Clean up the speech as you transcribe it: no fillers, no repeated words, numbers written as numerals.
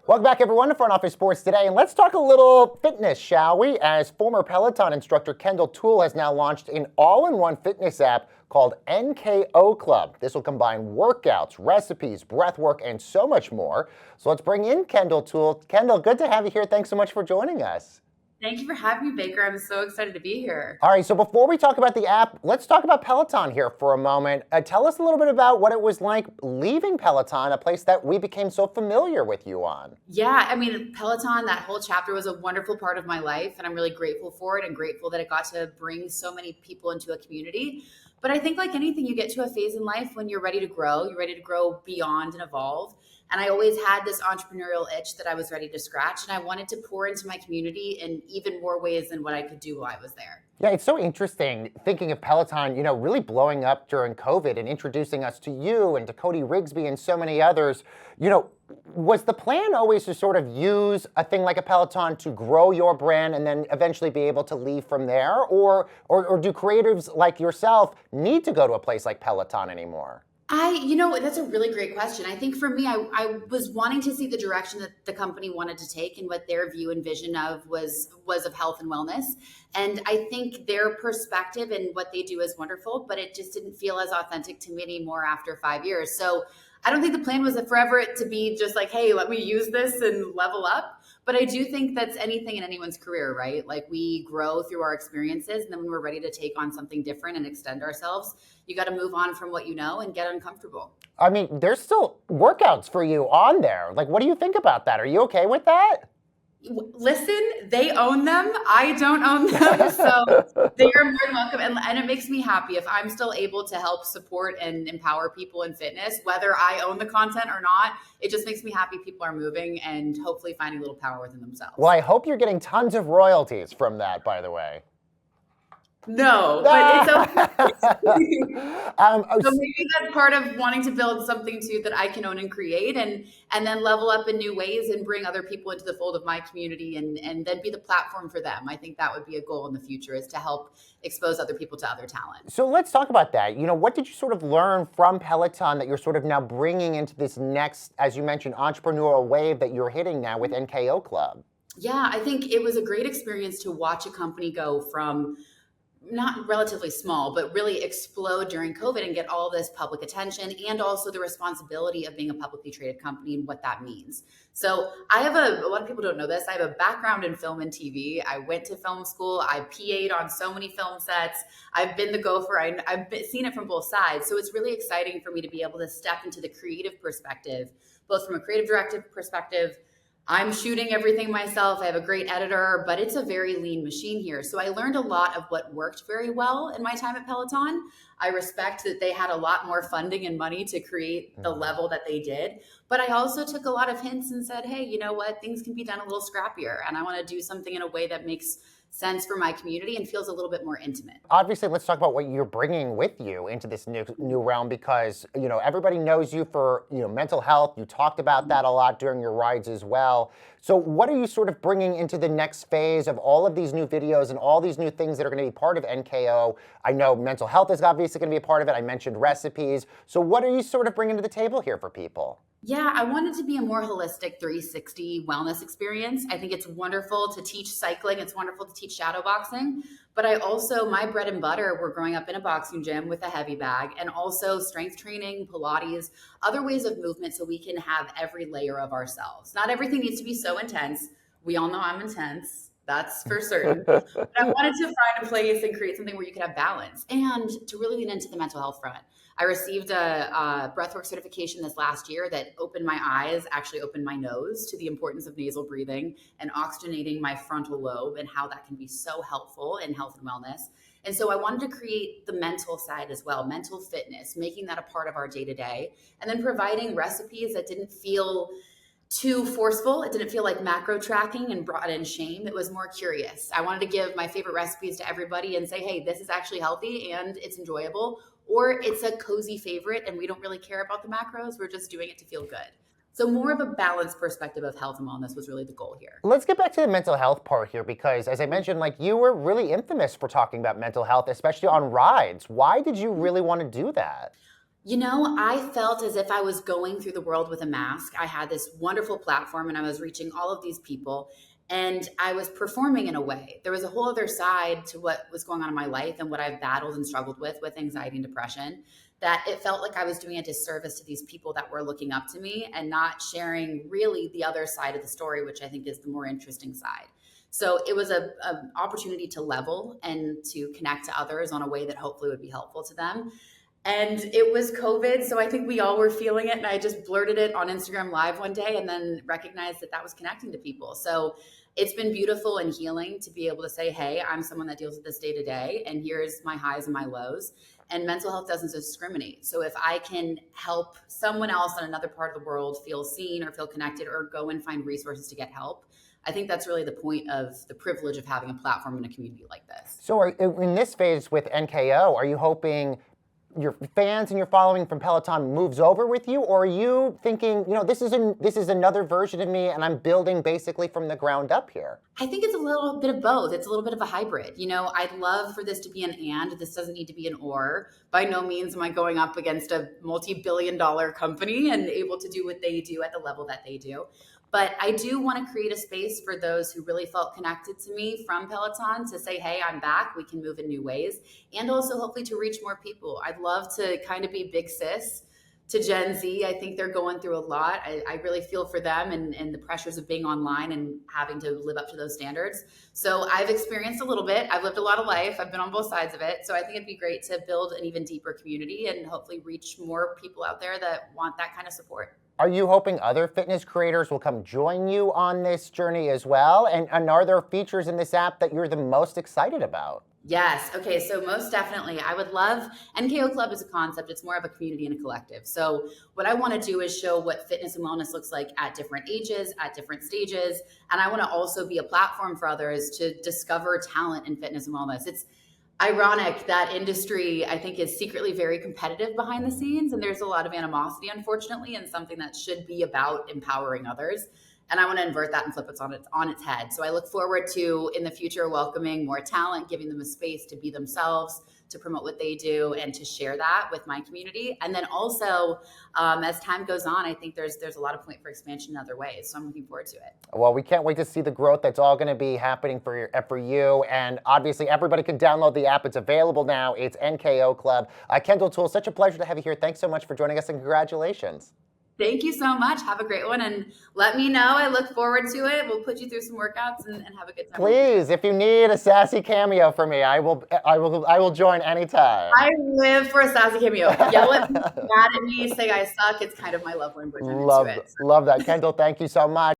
Welcome back, everyone, to Front Office Sports Today, and let's talk a little fitness, shall we? As former Peloton instructor Kendall Toole has now launched an all-in-one fitness app called NKO Club. This will combine workouts, recipes, breathwork, and so much more. So let's bring in Kendall Toole. Kendall, good to have you here. Thanks so much for joining us. Thank you for having me, Baker. I'm so excited to be here. All right, so before we talk about the app, let's talk about Peloton here for a moment. Tell us a little bit about what it was like leaving Peloton, a place that we became so familiar with you on. Yeah, I mean, Peloton, that whole chapter was a wonderful part of my life, and I'm really grateful for it and grateful that it got to bring so many people into a community. But I think like anything, you get to a phase in life when you're ready to grow beyond and evolve. And I always had this entrepreneurial itch that I was ready to scratch, and I wanted to pour into my community in even more ways than what I could do while I was there. Yeah, it's so interesting thinking of Peloton, really blowing up during COVID and introducing us to you and to Cody Rigsby and so many others. Was the plan always to sort of use a thing like a Peloton to grow your brand and then eventually be able to leave from there? Or do creatives like yourself need to go to a place like Peloton anymore? That's a really great question. I think for me, I was wanting to see the direction that the company wanted to take and what their view and vision of was of health and wellness. And I think their perspective and what they do is wonderful, but it just didn't feel as authentic to me anymore after 5 years. So I don't think the plan was forever it to be just like, hey, let me use this and level up. But I do think that's anything in anyone's career, right? Like we grow through our experiences, and then when we're ready to take on something different and extend ourselves, you got to move on from what you know and get uncomfortable. I mean, there's still workouts for you on there. Like, what do you think about that? Are you okay with that? Listen, they own them. I don't own them. So they are more than welcome. And it makes me happy if I'm still able to help support and empower people in fitness, whether I own the content or not. It just makes me happy people are moving and hopefully finding a little power within themselves. Well, I hope you're getting tons of royalties from that, by the way. No, but it's okay. So maybe that's part of wanting to build something too that I can own and create and then level up in new ways and bring other people into the fold of my community and then be the platform for them. I think that would be a goal in the future, is to help expose other people to other talent. So let's talk about that. What did you sort of learn from Peloton that you're sort of now bringing into this next, as you mentioned, entrepreneurial wave that you're hitting now with NKO Club? Yeah, I think it was a great experience to watch a company go from not relatively small, but really explode during COVID and get all this public attention, and also the responsibility of being a publicly traded company and what that means. So I have a lot of people don't know this. I have a background in film and TV. I went to film school. I PA'd on so many film sets. I've been the gopher. I've seen it from both sides. So it's really exciting for me to be able to step into the creative perspective, both from a creative directive perspective. I'm shooting everything myself. I have a great editor, but it's a very lean machine here. So I learned a lot of what worked very well in my time at Peloton. I respect that they had a lot more funding and money to create the level that they did. But I also took a lot of hints and said, hey, you know what? Things can be done a little scrappier. And I want to do something in a way that makes sense for my community and feels a little bit more intimate. Obviously, let's talk about what you're bringing with you into this new realm, because everybody knows you for mental health. You talked about that a lot during your rides as well. So what are you sort of bringing into the next phase of all of these new videos and all these new things that are going to be part of NKO? I know mental health is obviously going to be a part of it. I mentioned recipes. So what are you sort of bringing to the table here for people? Yeah, I wanted to be a more holistic 360 wellness experience. I think it's wonderful to teach cycling. It's wonderful to teach shadow boxing. But my bread and butter were growing up in a boxing gym with a heavy bag, and also strength training, Pilates, other ways of movement, so we can have every layer of ourselves. Not everything needs to be so intense. We all know I'm intense. That's for certain. But I wanted to find a place and create something where you could have balance and to really lean into the mental health front. I received a breathwork certification this last year that opened my eyes, actually opened my nose to the importance of nasal breathing and oxygenating my frontal lobe and how that can be so helpful in health and wellness. And so I wanted to create the mental side as well, mental fitness, making that a part of our day-to-day, and then providing recipes that didn't feel too forceful. It didn't feel like macro tracking and brought in shame. It was more curious. I wanted to give my favorite recipes to everybody and say, hey, this is actually healthy and it's enjoyable, or it's a cozy favorite and we don't really care about the macros. We're just doing it to feel good. So more of a balanced perspective of health and wellness was really the goal here. Let's get back to the mental health part here, because as I mentioned, you were really infamous for talking about mental health, especially on rides. Why did you really want to do that? I felt as if I was going through the world with a mask. I had this wonderful platform and I was reaching all of these people and I was performing in a way. There was a whole other side to what was going on in my life and what I've battled and struggled with anxiety and depression, that it felt like I was doing a disservice to these people that were looking up to me and not sharing really the other side of the story, which I think is the more interesting side. So it was a opportunity to level and to connect to others on a way that hopefully would be helpful to them. And it was COVID, so I think we all were feeling it. And I just blurted it on Instagram Live one day and then recognized that that was connecting to people. So it's been beautiful and healing to be able to say, hey, I'm someone that deals with this day to day, and here's my highs and my lows. And mental health doesn't discriminate. So if I can help someone else in another part of the world feel seen or feel connected or go and find resources to get help, I think that's really the point of the privilege of having a platform in a community like this. So in this phase with NKO, are you hoping your fans and your following from Peloton moves over with you, or are you thinking, this is another version of me and I'm building basically from the ground up here? I think it's a little bit of both. It's a little bit of a hybrid. I'd love for this to be an and. This doesn't need to be an or. By no means am I going up against a multi-billion-dollar company and able to do what they do at the level that they do. But I do want to create a space for those who really felt connected to me from Peloton to say, hey, I'm back. We can move in new ways. And also hopefully to reach more people. I'd love to kind of be big sis to Gen Z. I think they're going through a lot. I really feel for them and the pressures of being online and having to live up to those standards. So I've experienced a little bit. I've lived a lot of life. I've been on both sides of it. So I think it'd be great to build an even deeper community and hopefully reach more people out there that want that kind of support. Are you hoping other fitness creators will come join you on this journey as well? And are there features in this app that you're the most excited about? Yes. Okay. So most definitely, I would love NKO Club as a concept. It's more of a community and a collective. So what I want to do is show what fitness and wellness looks like at different ages, at different stages. And I want to also be a platform for others to discover talent in fitness and wellness. It's ironic that industry, I think, is secretly very competitive behind the scenes. And there's a lot of animosity, unfortunately, and something that should be about empowering others. And I want to invert that and flip it on its head. So I look forward to, in the future, welcoming more talent, giving them a space to be themselves, to promote what they do, and to share that with my community. And then also, as time goes on, I think there's a lot of point for expansion in other ways. So I'm looking forward to it. Well, we can't wait to see the growth that's all going to be happening for you. And obviously, everybody can download the app. It's available now. It's NKO Club. Kendall Toole, such a pleasure to have you here. Thanks so much for joining us, and congratulations. Thank you so much. Have a great one, and let me know. I look forward to it. We'll put you through some workouts and have a good time. Please, if you need a sassy cameo for me, I will join anytime. I live for a sassy cameo. Yell at me, mad at me, say I suck. It's kind of my love language. Love that. Kendall, thank you so much.